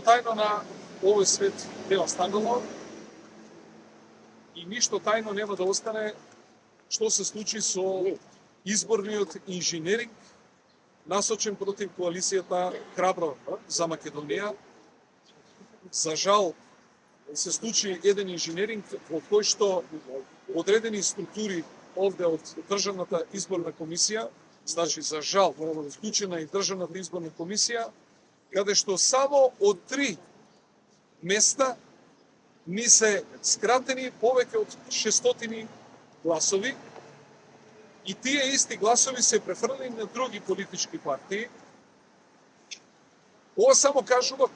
тајно на овој свет не останало и ништо тајно нема да остане што се случи со изборниот инженеринг насочен против коалицијата Храбро за Македонија. За жал, се случи еден инженеринг во кој што одредени структури овде од Државната изборна комисија, значи за жал, вклучена и Државната изборна комисија, каде што само од 3 места ни се скратени повеќе од 600 гласови и тие исти гласови се префрлени на други политички партии. Ова само кажува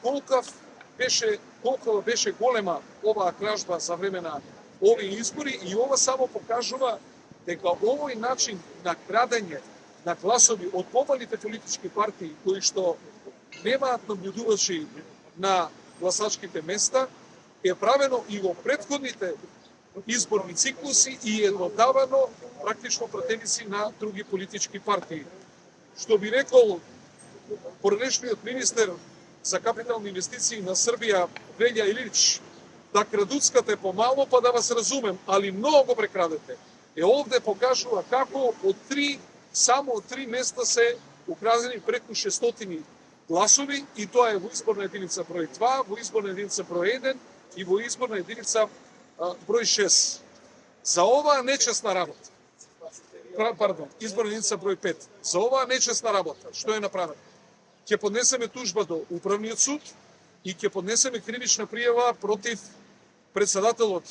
колку беше голема оваа кражба за време на овие избори и ова само покажува дека овој начин на крадење на гласови од помалите политички партии кои што немаат наблюдувачи на гласачките места е правено и во претходните изборни циклуси и е додавано практично пратеници на други политички партии. Што би рекол поранешниот министер за капитални инвестиции на Србија Велја Илич, да крадуцкате помало па да вас разумем, али многу прекрадете. Овде покажува како само од 3 места се украдени преку 600 гласови и тоа е во изборна единица број 2, во изборна единица број 1 и во изборна единица број 6. За оваа нечесна работа, изборна единица број 5, за оваа нечесна работа, што е направено? Ќе поднесеме тужба до Управниот суд и ќе поднесеме кривична пријава против председателот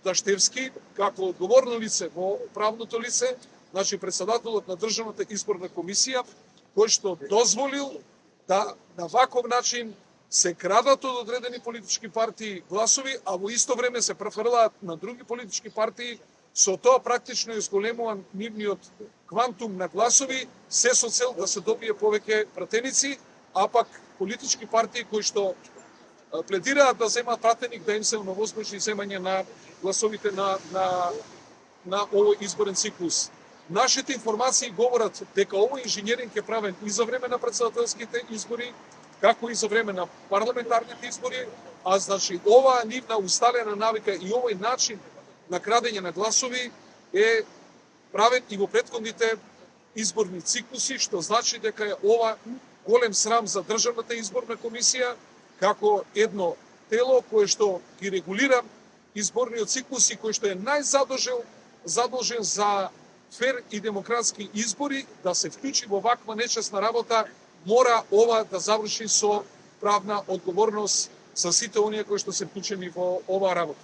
Даштевски, како одговорно лице во правното лице, значи председателот на Државната изборна комисија, кој што дозволил да на ваков начин се крадат од одредени политички партии гласови, а во исто време се префрлаат на други политички партии, со тоа практично е зголемуван нивниот квантум на гласови, се со цел да се добие повеќе пратеници, а пак политички партии кои што пледираат да земаат пратеник, да им се оновозможи земање на гласовите на овој изборен циклус. Нашите информации говорат дека овој инженеринг е правен и за време на претседателските избори, како и за време на парламентарните избори, а значи оваа нивна усталена навика и овој начин на крадење на гласови е правен и во претходните изборни циклуси, што значи дека е ова голем срам за Државната изборна комисија, како едно тело кое што ги регулира изборниот циклус и кој што е најзадолжен за фер и демократски избори, да се вклучи во ваква нечесна работа, мора ова да заврши со правна одговорност за сите оние кои што се вклучени во оваа работа.